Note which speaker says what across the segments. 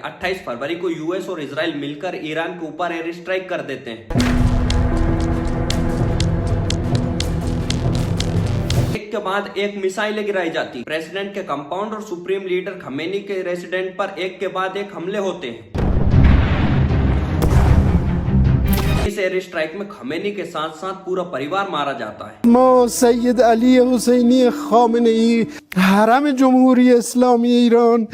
Speaker 1: 28 फरवरी को यूएस और इजराइल मिलकर ईरान के ऊपर एयर स्ट्राइक कर देते हैं। एक के बाद एक मिसाइलें गिराई जाती, प्रेसिडेंट के कंपाउंड और सुप्रीम लीडर खमेनी के रेसिडेंट पर एक के बाद एक हमले होते हैं। इस एयर स्ट्राइक में खमेनी के साथ साथ पूरा परिवार मारा जाता है।
Speaker 2: सैयद अली हुसैनी खामेनेई हरम जमहूरी इस्लामी ईरान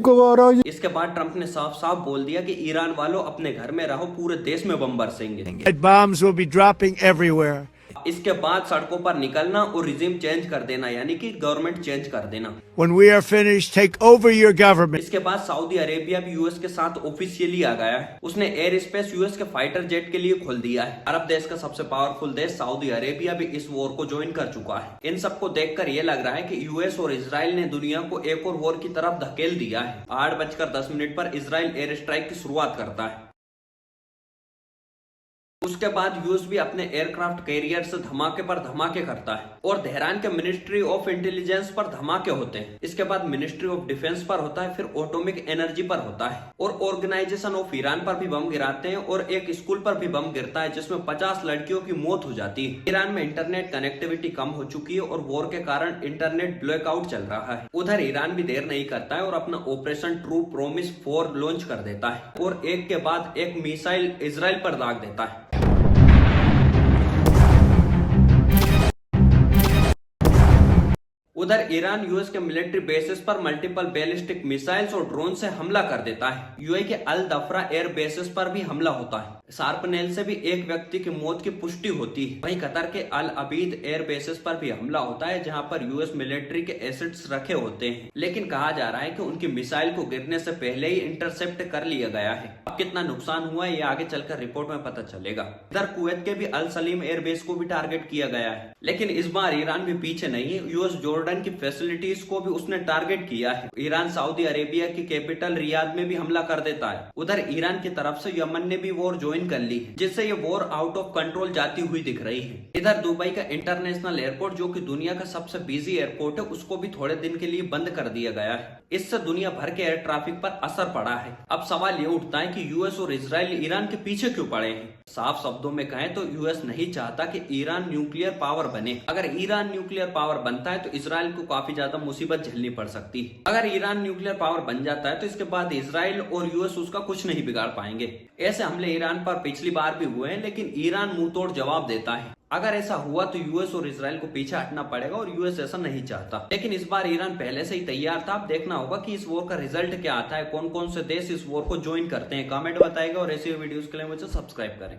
Speaker 2: गवारा।
Speaker 1: इसके बाद ट्रंप ने साफ साफ बोल दिया कि ईरान वालों अपने घर में रहो, पूरे देश में बम बरसेंगे।
Speaker 3: Bombs will be dropping everywhere.
Speaker 1: इसके बाद सड़कों पर निकलना और रिजीम चेंज कर देना, यानी कि गवर्नमेंट चेंज कर देना।
Speaker 3: When we are finished, take over your government.
Speaker 1: इसके बाद सऊदी अरेबिया भी यूएस के साथ ऑफिशियली आ गया है। उसने एयर स्पेस यूएस के फाइटर जेट के लिए खोल दिया है। अरब देश का सबसे पावरफुल देश सऊदी अरेबिया भी इस वॉर को ज्वाइन कर चुका है। इन सबको देखकर ये लग रहा है कि यूएस और इजराइल ने दुनिया को एक और वॉर की तरफ धकेल दिया है। 8:10 पर इजराइल एयर स्ट्राइक की शुरुआत करता है। उसके बाद यूएस भी अपने एयरक्राफ्ट कैरियर से धमाके पर धमाके करता है और तेहरान के मिनिस्ट्री ऑफ इंटेलिजेंस पर धमाके होते हैं। इसके बाद मिनिस्ट्री ऑफ डिफेंस पर होता है, फिर एटॉमिक एनर्जी पर होता है और ऑर्गेनाइजेशन ऑफ ईरान पर भी बम गिराते हैं और एक स्कूल पर भी बम गिरता है जिसमें 50 लड़कियों की मौत हो जाती है। ईरान में इंटरनेट कनेक्टिविटी कम हो चुकी है और वॉर के कारण इंटरनेट ब्लैकआउट चल रहा है। उधर ईरान भी देर नहीं करता है और अपना ऑपरेशन ट्रू प्रॉमिस 4 लॉन्च कर देता है और एक के बाद एक मिसाइल इजराइल पर दाग देता है। उधर ईरान यूएस के मिलिट्री बेसिस पर मल्टीपल बैलिस्टिक मिसाइल्स और ड्रोन से हमला कर देता है। यूएई के अल दफरा एयर बेसिस पर भी हमला होता है। शार्पनेल से भी एक व्यक्ति की मौत की पुष्टि होती है। वहीं कतर के अल अबीद एयर बेसिस पर भी हमला होता है जहां पर यूएस मिलिट्री के एसेट्स रखे होते हैं, लेकिन कहा जा रहा है कि उनकी मिसाइल को गिरने से पहले ही इंटरसेप्ट कर लिया गया है। अब कितना नुकसान हुआ है ये आगे चलकर रिपोर्ट में पता चलेगा। इधर कुवैत के भी अल सलीम एयरबेस को भी टारगेट किया गया है, लेकिन इस बार ईरान भी पीछे नहीं है। यूएस जॉर्डन की फैसिलिटीज को भी उसने टारगेट किया है। ईरान सऊदी अरेबिया की कैपिटल रियाद में भी हमला कर देता है। उधर ईरान की तरफ से यमन ने भी वॉर ज्वाइन कर ली है, जिससे ये वॉर आउट ऑफ कंट्रोल जाती हुई दिख रही है। इधर दुबई का इंटरनेशनल एयरपोर्ट जो कि दुनिया का सबसे बिजी एयरपोर्ट है, उसको भी थोड़े दिन के लिए बंद कर दिया गया है। इससे दुनिया भर के एयर ट्रैफिक पर असर पड़ा है। अब सवाल ये उठता है कि यूएस और इजराइल ईरान के पीछे क्यों पड़े हैं। साफ शब्दों में कहें तो यूएस नहीं चाहता कि ईरान न्यूक्लियर पावर बने। अगर ईरान न्यूक्लियर पावर बनता है तो इजराइल को काफी ज्यादा मुसीबत झेलनी पड़ सकती है। अगर ईरान न्यूक्लियर पावर बन जाता है तो इसके बाद इजराइल और यूएस उसका कुछ नहीं बिगाड़ पाएंगे। ऐसे हमले ईरान पर पिछली बार भी हुए हैं, लेकिन ईरान मुंह तोड़ जवाब देता है। अगर ऐसा हुआ तो यूएस और इजराइल को पीछे हटना पड़ेगा और यूएस ऐसा नहीं चाहता। लेकिन इस बार ईरान पहले से ही तैयार था। अब देखना होगा कि इस वॉर का रिजल्ट क्या आता है, कौन कौन से देश इस वॉर को ज्वाइन करते हैं। कमेंट बताएगा और ऐसी वीडियोस के लिए मुझे सब्सक्राइब करें।